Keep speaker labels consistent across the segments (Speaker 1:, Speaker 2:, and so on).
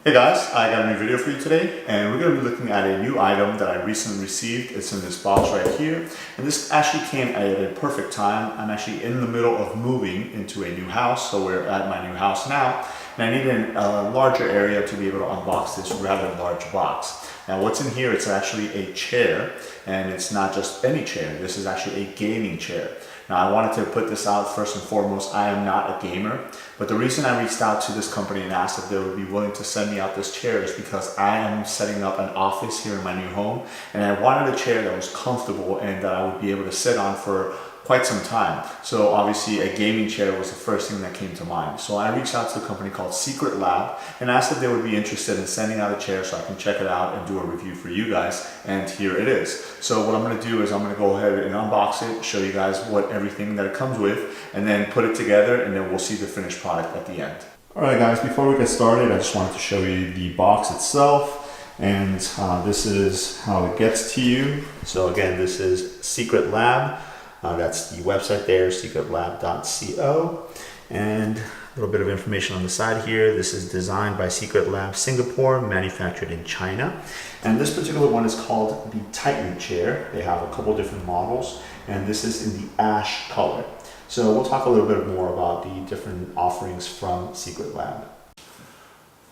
Speaker 1: Hey guys, I got a new video for you today, and we're going to be looking at a new item that I recently received. It's in this box right here, and this actually came at a perfect time. I'm actually in the middle of moving into a new house, so we're at my new house now, and I need a larger area to be able to unbox this rather large box. Now what's in here, it's actually a chair, and it's not just any chair. This is actually a gaming chair. Now I wanted to put this out first and foremost. I am not a gamer, but the reason I reached out to this company and asked if they would be willing to send me out this chair is because I am setting up an office here in my new home, and I wanted a chair that was comfortable and that I would be able to sit on for quite some time. So obviously a gaming chair was the first thing that came to mind. So I reached out to a company called Secret Lab and asked if they would be interested in sending out a chair so I can check it out and do a review for you guys, and here it is. So what I'm going to do is I'm going to go ahead and unbox it, show you guys what everything that it comes with, and then put it together, and then we'll see the finished product at the end. Alright guys, before we get started, I just wanted to show you the box itself, and this is how it gets to you. So again, this is Secret Lab. That's the website there, secretlab.co, and a little bit of information on the side here. This is designed by Secret Lab Singapore, manufactured in China. And this particular one is called the Titan chair. They have a couple different models, and this is in the ash color. So we'll talk a little bit more about the different offerings from Secret Lab.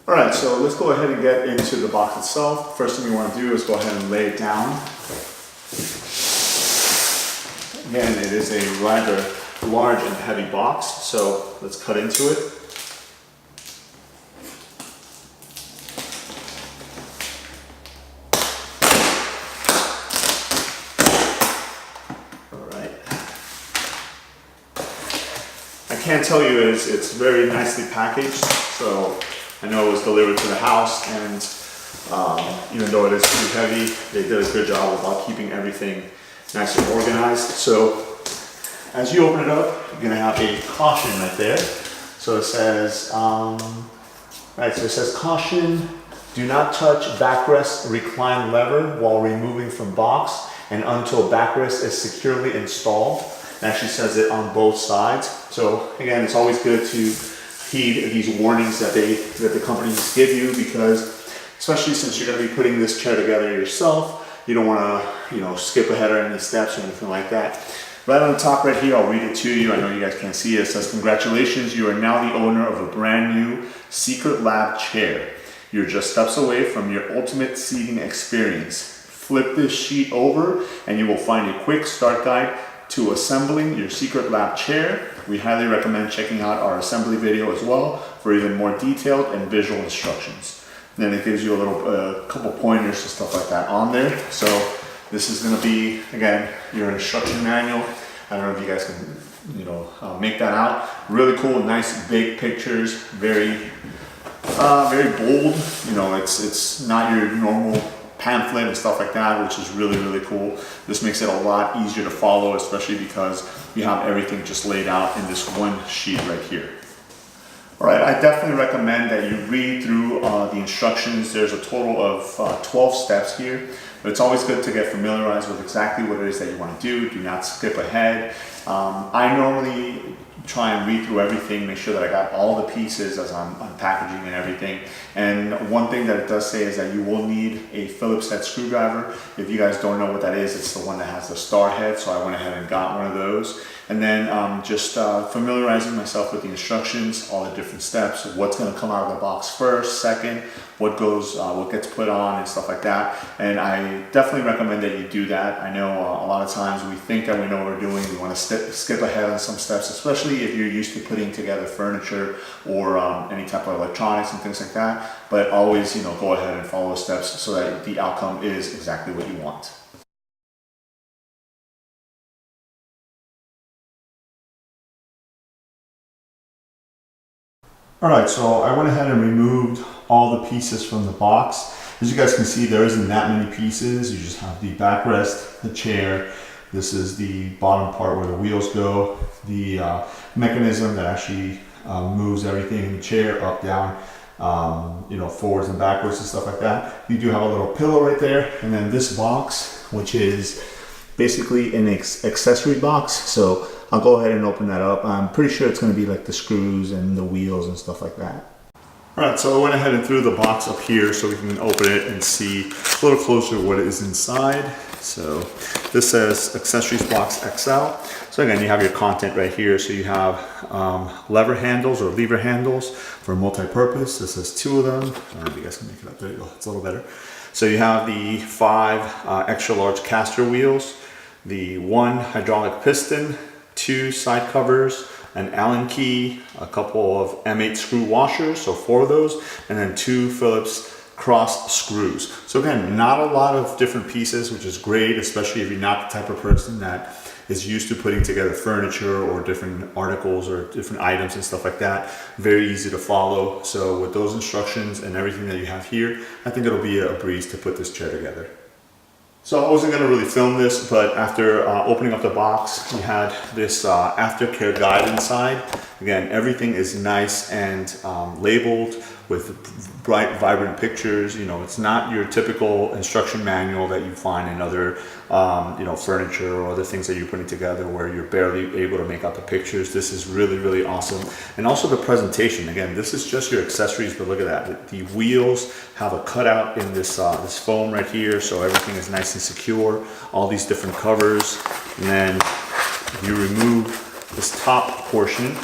Speaker 1: All right, so let's go ahead and get into the box itself. First thing we want to do is go ahead and lay it down. Again, it is a rather large and heavy box, so let's cut into it. All right. I can't tell you it's very nicely packaged, so I know it was delivered to the house, and even though it is pretty heavy, they did a good job about keeping everything nice and organized. So as you open it up, you're gonna have a caution right there. So it says, it says caution, do not touch backrest recline lever while removing from box and until backrest is securely installed. It actually says it on both sides. So again, it's always good to heed these warnings that the companies give you, because especially since you're gonna be putting this chair together yourself, you don't want to, skip ahead or any steps or anything like that. Right on the top right here, I'll read it to you. I know you guys can't see it. It says, congratulations, you are now the owner of a brand new Secret Lab chair. You're just steps away from your ultimate seating experience. Flip this sheet over and you will find a quick start guide to assembling your Secret Lab chair. We highly recommend checking out our assembly video as well for even more detailed and visual instructions. Then it gives you a couple pointers and stuff like that on there. So this is going to be, again, your instruction manual. I don't know if you guys can, make that out. Really cool, nice big pictures, very bold. It's not your normal pamphlet and stuff like that, which is really, really cool. This makes it a lot easier to follow, especially because you have everything just laid out in this one sheet right here. All right, I definitely recommend that you read through the instructions. There's a total of 12 steps here, but it's always good to get familiarized with exactly what it is that you want to do. Do not skip ahead. I normally try and read through everything, make sure that I got all the pieces as I'm unpackaging and everything. And one thing that it does say is that you will need a Phillips head screwdriver. If you guys don't know what that is, it's the one that has the star head, so I went ahead and got one of those. And then just familiarizing myself with the instructions, all the different steps, what's going to come out of the box first, second, what gets put on and stuff like that. And I definitely recommend that you do that. I know a lot of times we think that we know what we're doing. We want to skip ahead on some steps, especially if you're used to putting together furniture or any type of electronics and things like that. But always, go ahead and follow the steps so that the outcome is exactly what you want. All right, so I went ahead and removed all the pieces from the box. As you guys can see, there isn't that many pieces. You just have the backrest, the chair. This is the bottom part where the wheels go, the mechanism that actually moves everything in the chair up, down, forwards and backwards and stuff like that. You do have a little pillow right there, and then this box, which is basically an accessory box. So I'll go ahead and open that up. I'm pretty sure it's going to be like the screws and the wheels and stuff like that. All right, so I went ahead and threw the box up here so we can open it and see a little closer what is inside. So this says accessories box XL. So again, you have your content right here. So you have lever handles or lever handles for multi-purpose. This has 2 of them. I don't know if you guys can make it up. There you go. It's a little better. So you have the 5 extra large caster wheels, the 1 hydraulic piston, 2 side covers, an Allen key, a couple of M8 screw washers, so 4 of those, and then 2 Phillips cross screws. So again, not a lot of different pieces, which is great, especially if you're not the type of person that is used to putting together furniture or different articles or different items and stuff like that. Very easy to follow. So with those instructions and everything that you have here, I think it'll be a breeze to put this chair together. So I wasn't going to really film this, but after opening up the box, we had this aftercare guide inside. Again, everything is nice and labeled with bright, vibrant pictures. You know, it's not your typical instruction manual that you find in other, you know, furniture or other things that you're putting together where you're barely able to make out the pictures. This is really, really awesome. And also the presentation. Again, this is just your accessories, but look at that. The wheels have a cutout in this, this foam right here, so everything is nice and secure. All these different covers. And then you remove this top portion.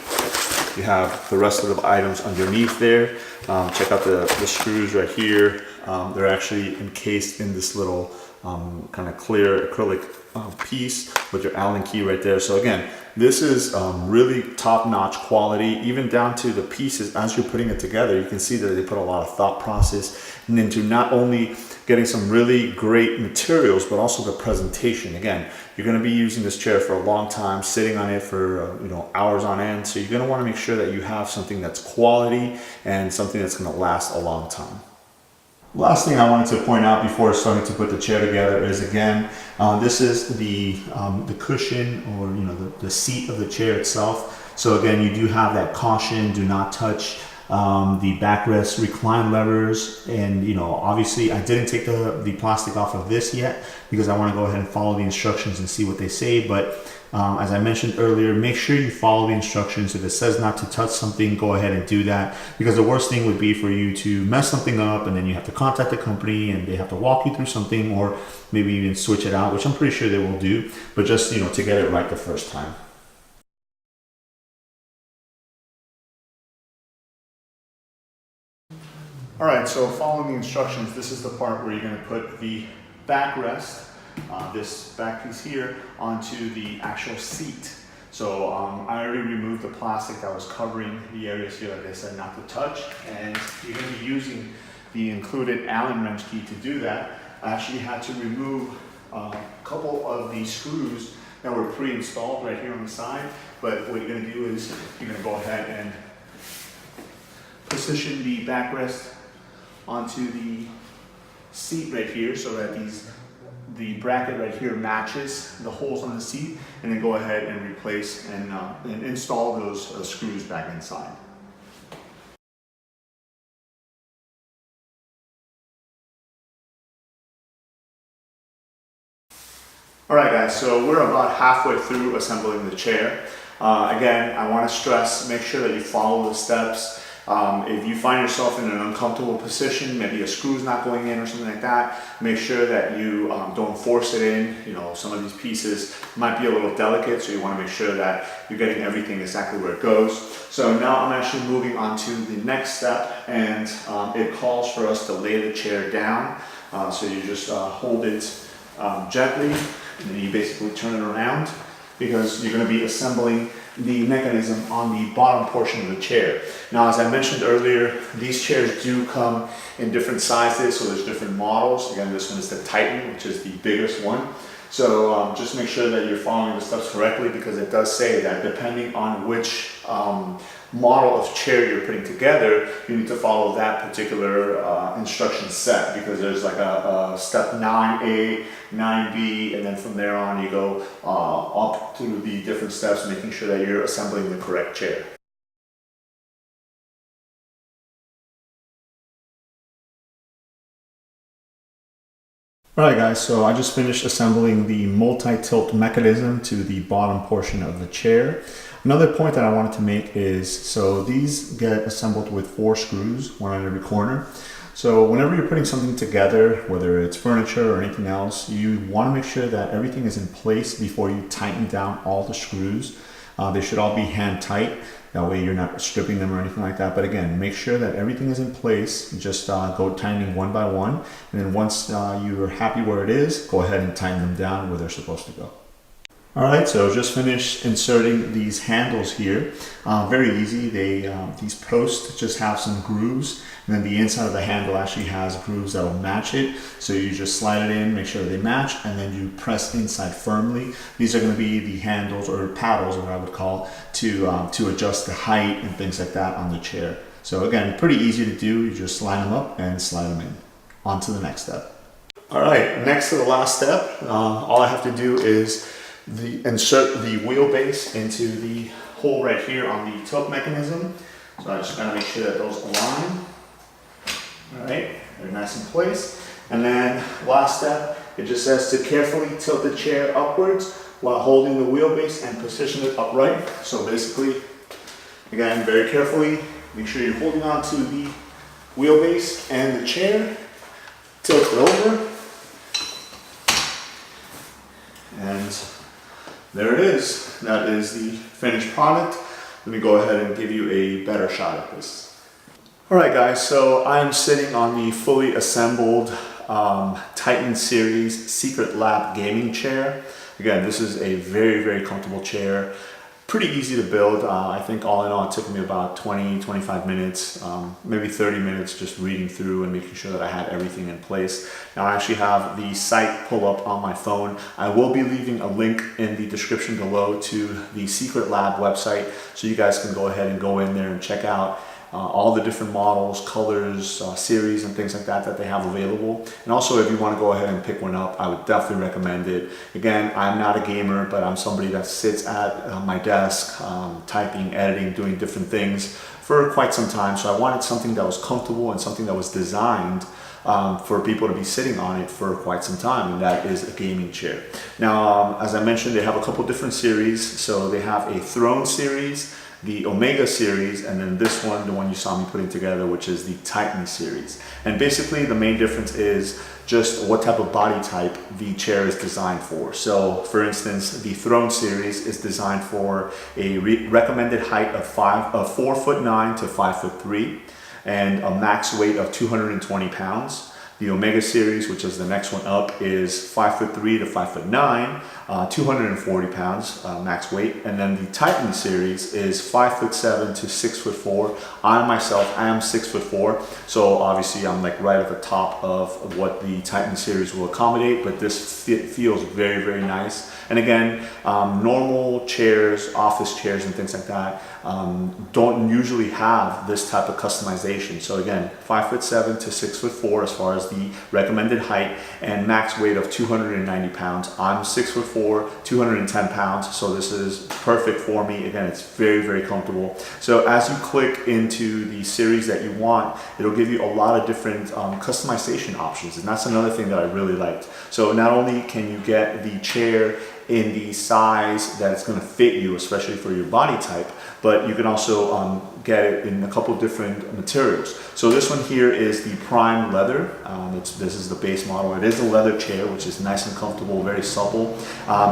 Speaker 1: You have the rest of the items underneath there. Check out the screws right here. They're actually encased in this little kind of clear acrylic piece with your Allen key right there. So again, this is really top-notch quality, even down to the pieces. As you're putting it together, you can see that they put a lot of thought process into not only getting some really great materials, but also the presentation. Again, you're going to be using this chair for a long time, sitting on it for you know, hours on end. So you're going to want to make sure that you have something that's quality and something that's going to last a long time. Last thing I wanted to point out before starting to put the chair together is, again, this is the cushion, or you know, the seat of the chair itself. So again, you do have that caution: do not touch the backrest recline levers. And you know, obviously I didn't take the plastic off of this yet because I want to go ahead and follow the instructions and see what they say. But as I mentioned earlier, make sure you follow the instructions. If it says not to touch something, go ahead and do that, because the worst thing would be for you to mess something up and then you have to contact the company and they have to walk you through something, or maybe even switch it out, which I'm pretty sure they will do, but just, you know, to get it right the first time. All right, so following the instructions, this is the part where you're going to put the backrest, this back piece here, onto the actual seat. So I already removed the plastic that was covering the areas here, like I said, not to touch, and you're going to be using the included Allen wrench key to do that. I actually had to remove a couple of the screws that were pre-installed right here on the side, but what you're going to do is you're going to go ahead and position the backrest onto the seat right here so that the bracket right here matches the holes on the seat, and then go ahead and replace and install those screws back inside. All right guys, so we're about halfway through assembling the chair. Again, I want to stress, make sure that you follow the steps. If you find yourself in an uncomfortable position, maybe a screw's not going in or something like that, make sure that you don't force it in. You know, some of these pieces might be a little delicate, so you want to make sure that you're getting everything exactly where it goes. So now I'm actually moving on to the next step, and it calls for us to lay the chair down. So you just hold it gently, and then you basically turn it around, because you're going to be assembling the mechanism on the bottom portion of the chair. Now, as I mentioned earlier, these chairs do come in different sizes, so there's different models. Again, this one is the Titan, which is the biggest one. So just make sure that you're following the steps correctly, because it does say that depending on which model of chair you're putting together, you need to follow that particular instruction set, because there's like a step 9A, 9B, and then from there on you go up through the different steps, making sure that you're assembling the correct chair. Alright guys, so I just finished assembling the multi-tilt mechanism to the bottom portion of the chair. Another point that I wanted to make is, so these get assembled with 4 screws, one on every corner. So whenever you're putting something together, whether it's furniture or anything else, you want to make sure that everything is in place before you tighten down all the screws. They should all be hand tight. That way you're not stripping them or anything like that. But again, make sure that everything is in place. Just go tightening one by one. And then once you're happy where it is, go ahead and tighten them down where they're supposed to go. Alright, so just finished inserting these handles here. Very easy. These posts just have some grooves, and then the inside of the handle actually has grooves that will match it. So you just slide it in, make sure they match, and then you press inside firmly. These are going to be the handles, or paddles, what I would call, to adjust the height and things like that on the chair. So again, pretty easy to do. You just line them up and slide them in. On to the next step. Alright, next to the last step, all I have to do is insert the wheelbase into the hole right here on the tilt mechanism. So I just gotta make sure that those align. Alright, they're nice in place. And then last step, it just says to carefully tilt the chair upwards while holding the wheelbase and position it upright. So basically, again, very carefully, make sure you're holding on to the wheelbase and the chair, tilt it over, and there it is. That is the finished product. Let me go ahead and give you a better shot at this. Alright guys, so I'm sitting on the fully assembled Titan Series Secret Lab gaming chair. Again, this is a very, very comfortable chair. Pretty easy to build. I think all in all it took me about 20-25 minutes, maybe 30 minutes just reading through and making sure that I had everything in place. Now I actually have the site pull up on my phone. I will be leaving a link in the description below to the Secret Lab website, so you guys can go ahead and go in there and check out all the different models, colors, series and things like that that they have available. And also if you want to go ahead and pick one up, I would definitely recommend it. Again, I'm not a gamer, but I'm somebody that sits at my desk typing, editing, doing different things for quite some time. So I wanted something that was comfortable and something that was designed for people to be sitting on it for quite some time, and that is a gaming chair. Now, as I mentioned, they have a couple different series. So they have a Throne series, the Omega series, and then this one, the one you saw me putting together, which is the Titan series. And basically the main difference is just what type of body type the chair is designed for. So for instance, the Throne series is designed for a recommended height of 4'9" to 5'3", and a max weight of 220 pounds. The Omega series, which is the next one up, is 5'3" to 5'9", 240 pounds max weight. And then the Titan series is 5'7" to 6'4". I myself, I am 6'4", so obviously I'm like right at the top of what the Titan series will accommodate, but this feels very, very nice. And again, normal chairs, office chairs and things like that don't usually have this type of customization. So again, 5'7" to 6'4" as far as the recommended height, and max weight of 290 pounds. I'm 6'4", 210 pounds, so this is perfect for me. Again, it's very, very comfortable. So as you click into the series that you want, it'll give you a lot of different customization options, and that's another thing that I really liked. So not only can you get the chair in the size that's going to fit you, especially for your body type, but you can also get it in a couple different materials. So this one here is the Prime Leather. This is the base model. It is a leather chair, which is nice and comfortable, very supple.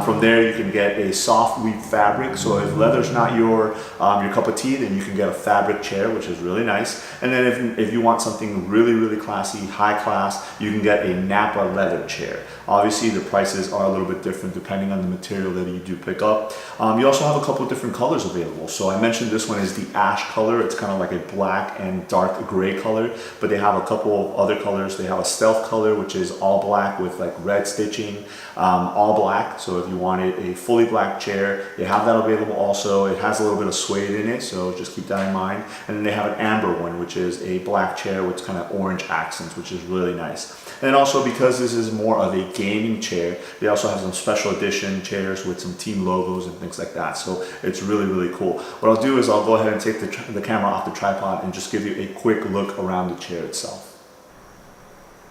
Speaker 1: From there, you can get a soft weave fabric. So if leather's not your cup of tea, then you can get a fabric chair, which is really nice. And then if you want something really, really classy, high class, you can get a Napa leather chair. Obviously, the prices are a little bit different depending on the material that you do pick up. You also have a couple of different colors available. So I mentioned this one is the ash color. It's kind of like a black and dark gray color, but they have a couple of other colors. They have a stealth color, which is all black with like red stitching, all black. So if you wanted a fully black chair, they have that available also. It has a little bit of suede in it, so just keep that in mind. And then they have an amber one, which is a black chair with kind of orange accents, which is really nice. And also, because this is more of a gaming chair, they also have some special edition chairs with some team logos and things like that. So it's really, really cool. What I'll do is I'll go ahead and take the camera off the tripod and just give you a quick look around the chair itself.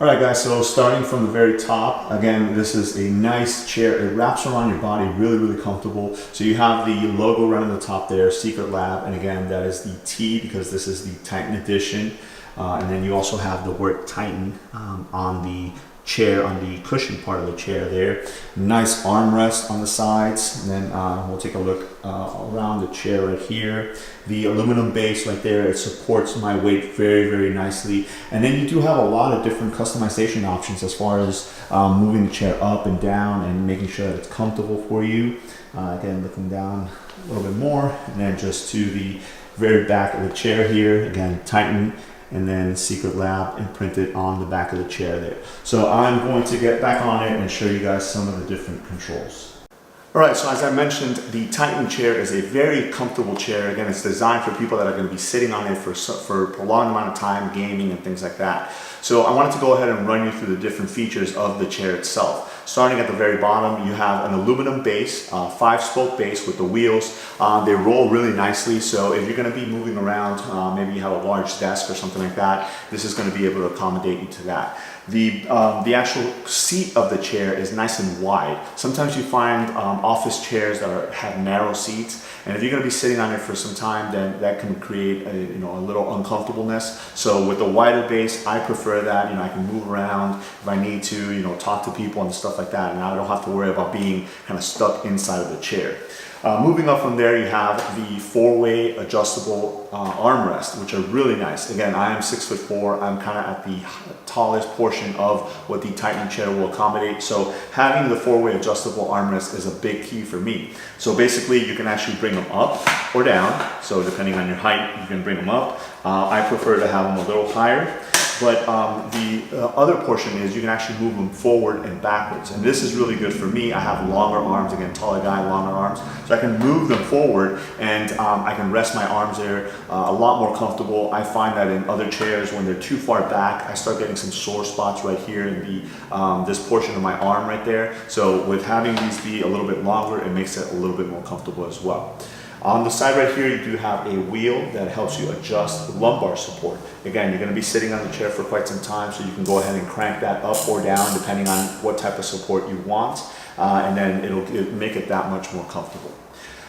Speaker 1: All right guys, so starting from the very top, again, this is a nice chair. It wraps around your body, really comfortable. So you have the logo right on the top there, Secret Lab, and again, that is the T because this is the Titan edition. And then you also have the word Titan on the chair, on the cushion part of the chair there. Nice armrest on the sides, and then we'll take a look around the chair right here. The aluminum base right there, it supports my weight very nicely. And then you do have a lot of different customization options as far as moving the chair up and down and making sure that it's comfortable for you. Again, looking down a little bit more, and then just to the very back of the chair here, again, Titan, and then Secret Lab imprinted on the back of the chair there. So I'm going to get back on it and show you guys some of the different controls. All right, so as I mentioned, the Titan chair is a very comfortable chair. Again, it's designed for people that are going to be sitting on it for a prolonged amount of time, gaming and things like that. So I wanted to go ahead and run you through the different features of the chair itself. Starting at the very bottom, you have an aluminum base, 5-spoke base with the wheels. They roll really nicely, so if you're going to be moving around, maybe you have a large desk or something like that, this is going to be able to accommodate you to that. The actual seat of the chair is nice and wide. Sometimes you find office chairs that have narrow seats, and if you're going to be sitting on it for some time, then that can create a little uncomfortableness. So with the wider base, I prefer that. I can move around if I need to, talk to people and stuff like that, and I don't have to worry about being kind of stuck inside of the chair. Moving up from there, you have the 4-way adjustable armrest, which are really nice. Again, I am 6'4". I'm kind of at the tallest portion of what the Titan chair will accommodate. So having the 4-way adjustable armrest is a big key for me. So basically, you can actually bring them up or down. So depending on your height, you can bring them up. I prefer to have them a little higher. But the other portion is you can actually move them forward and backwards. And this is really good for me. I have longer arms, again, taller guy, longer arms. So I can move them forward and I can rest my arms there a lot more comfortable. I find that in other chairs, when they're too far back, I start getting some sore spots right here in this portion of my arm right there. So with having these be a little bit longer, it makes it a little bit more comfortable as well. On the side right here, you do have a wheel that helps you adjust lumbar support. Again, you're going to be sitting on the chair for quite some time, so you can go ahead and crank that up or down depending on what type of support you want, and then it'll make it that much more comfortable.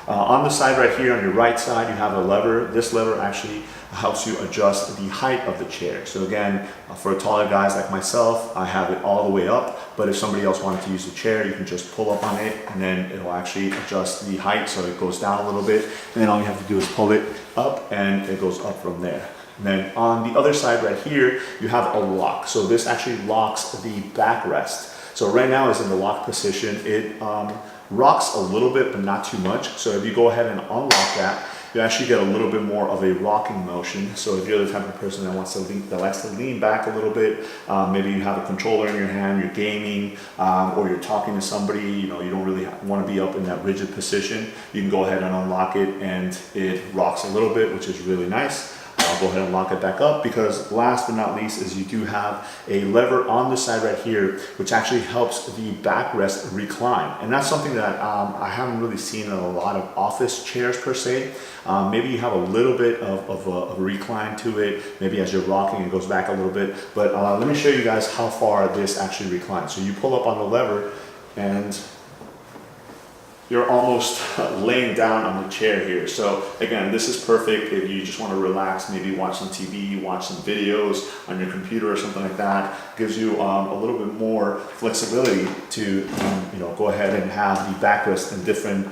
Speaker 1: On the side right here, on your right side, you have a lever. This lever actually helps you adjust the height of the chair. So again, for taller guys like myself, I have it all the way up, but if somebody else wanted to use the chair, you can just pull up on it and then it'll actually adjust the height so it goes down a little bit, and then all you have to do is pull it up and it goes up from there. And then on the other side right here, you have a lock. So this actually locks the backrest. So right now it's in the lock position. It rocks a little bit, but not too much. So if you go ahead and unlock that, you actually get a little bit more of a rocking motion. So if you're the type of person that likes to lean back a little bit, maybe you have a controller in your hand, you're gaming, or you're talking to somebody, you don't really want to be up in that rigid position, you can go ahead and unlock it and it rocks a little bit, which is really nice. I'll go ahead and lock it back up because last but not least is you do have a lever on the side right here which actually helps the backrest recline, and that's something that I haven't really seen in a lot of office chairs per se. Maybe you have a little bit of a recline to it, maybe as you're rocking it goes back a little bit, but let me show you guys how far this actually reclines. So you pull up on the lever and you're almost laying down on the chair here. So again, this is perfect if you just want to relax, maybe watch some TV, watch some videos on your computer or something like that. Gives you a little bit more flexibility to go ahead and have the backrest in different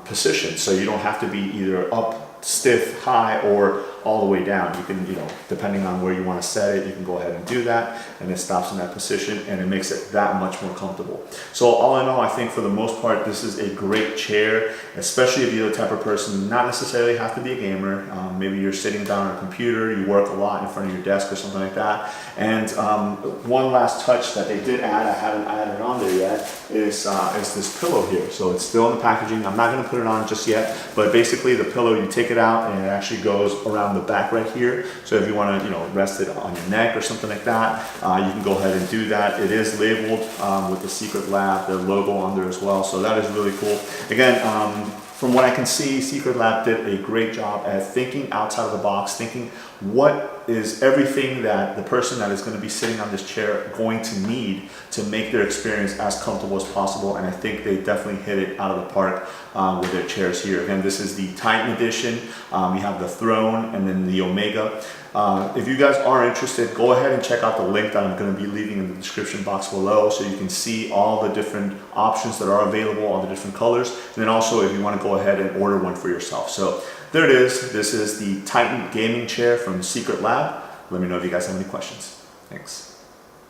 Speaker 1: positions. So you don't have to be either up stiff, high, or all the way down. You can, depending on where you want to set it, you can go ahead and do that, and it stops in that position, and it makes it that much more comfortable. So all in all, I think for the most part, this is a great chair, especially if you're the type of person, not necessarily have to be a gamer. Maybe you're sitting down on a computer, you work a lot in front of your desk or something like that. And one last touch that they did add, I haven't added on there yet, is this pillow here. So it's still in the packaging. I'm not going to put it on just yet, but basically the pillow, you take it out and it actually goes around the back right here. So if you want to rest it on your neck or something like that, you can go ahead and do that. It is labeled with the Secret Lab, their logo on there as well, so that is really cool. Again, from what I can see, Secret Lab did a great job at thinking outside of the box, thinking what is everything that the person that is going to be sitting on this chair going to need to make their experience as comfortable as possible. And I think they definitely hit it out of the park with their chairs here. Again, this is the Titan edition. You have the Throne and then the Omega. If you guys are interested, go ahead and check out the link that I'm going to be leaving in the description box below, so you can see all the different options that are available, all the different colors, and then also if you want to go ahead and order one for yourself. So there it is. This is the Titan gaming chair from Secret Lab. Let me know if you guys have any questions. Thanks.